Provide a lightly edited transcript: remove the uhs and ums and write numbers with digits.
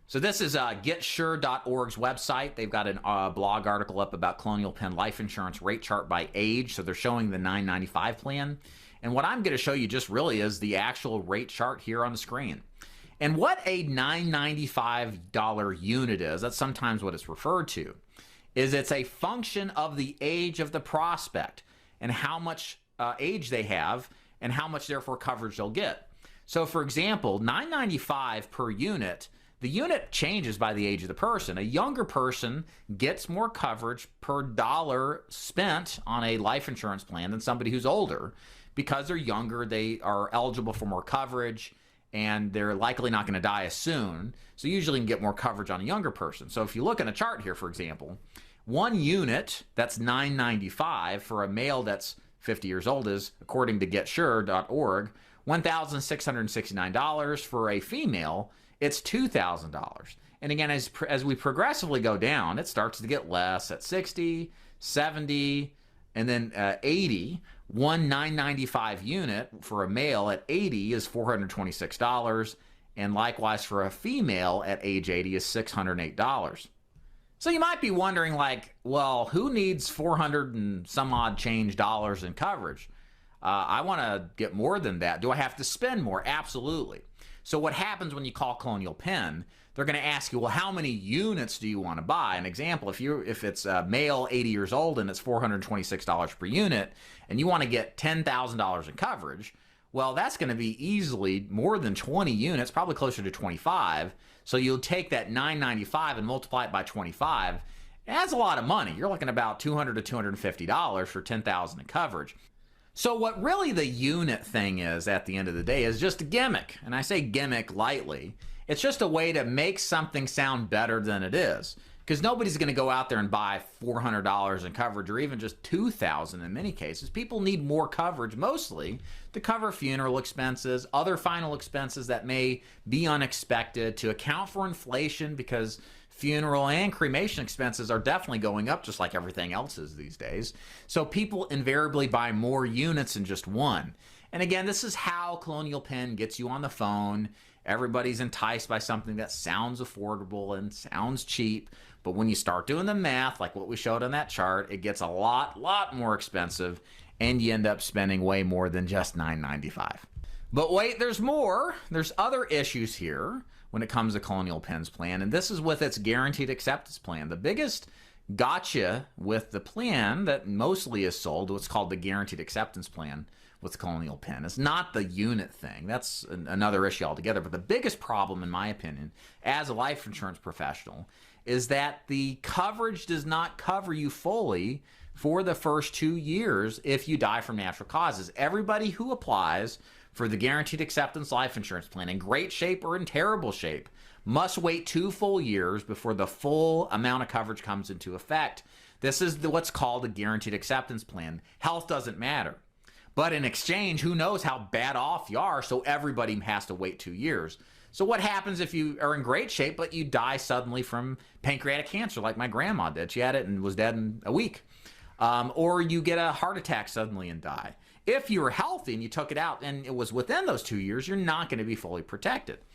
So this is getsure.org's website. They've got a blog article up about Colonial Penn life insurance rate chart by age. So they're showing the $9.95 plan. And what I'm going to show you just really is the actual rate chart here on the screen. And what a $9.95 unit is, that's sometimes what it's referred to, is it's a function of the age of the prospect and how much age they have and how much therefore coverage they'll get. So for example, $9.95 per unit, the unit changes by the age of the person. A younger person gets more coverage per dollar spent on a life insurance plan than somebody who's older. Because they're younger, they are eligible for more coverage, and they're likely not going to die as soon. So usually you can get more coverage on a younger person. So if you look in a chart here, for example, one unit that's $9.95 for a male that's 50 years old is, according to getsure.org, $1,669. For a female, it's $2,000. And again, as we progressively go down, it starts to get less at 60, 70, and then 80. One $9.95 unit for a male at 80 is $426. And likewise for a female at age 80 is $608. So you might be wondering, like, well, who needs 400 and some odd change dollars in coverage? I want to get more than that. Do I have to spend more? Absolutely. So what happens when you call Colonial Penn, they're going to ask you, well, how many units do you want to buy? An example, if it's a male 80 years old and it's $426 per unit and you want to get $10,000 in coverage, well, that's going to be easily more than 20 units, probably closer to 25. So you'll take that $9.95 and multiply it by 25. That's a lot of money. You're looking about $200 to $250 for $10,000 in coverage. So what really the unit thing is at the end of the day is just a gimmick. And I say gimmick lightly. It's just a way to make something sound better than it is. Because nobody's going to go out there and buy $400 in coverage or even just $2,000 in many cases. People need more coverage mostly to cover funeral expenses, other final expenses that may be unexpected, to account for inflation, because funeral and cremation expenses are definitely going up just like everything else is these days. So people invariably buy more units than just one. And again, this is how Colonial Penn gets you on the phone. Everybody's enticed by something that sounds affordable and sounds cheap. But when you start doing the math, like what we showed on that chart, it gets a lot more expensive, and you end up spending way more than just $9.95. But wait, there's more. There's other issues here when it comes to Colonial Penn's plan, and this is with its guaranteed acceptance plan. The biggest gotcha with the plan that mostly is sold, what's called the guaranteed acceptance plan with Colonial Penn, is not the unit thing. That's another issue altogether. But the biggest problem, in my opinion, as a life insurance professional, is that the coverage does not cover you fully for the first 2 years if you die from natural causes. Everybody who applies for the guaranteed acceptance life insurance plan, in great shape or in terrible shape, must wait 2 full years before the full amount of coverage comes into effect. This is what's called a guaranteed acceptance plan. Health doesn't matter. But in exchange, who knows how bad off you are, so everybody has to wait 2 years. So what happens if you are in great shape, but you die suddenly from pancreatic cancer, like my grandma did? She had it and was dead in a week. Or you get a heart attack suddenly and die. If you were healthy and you took it out and it was within those 2 years, you're not going to be fully protected.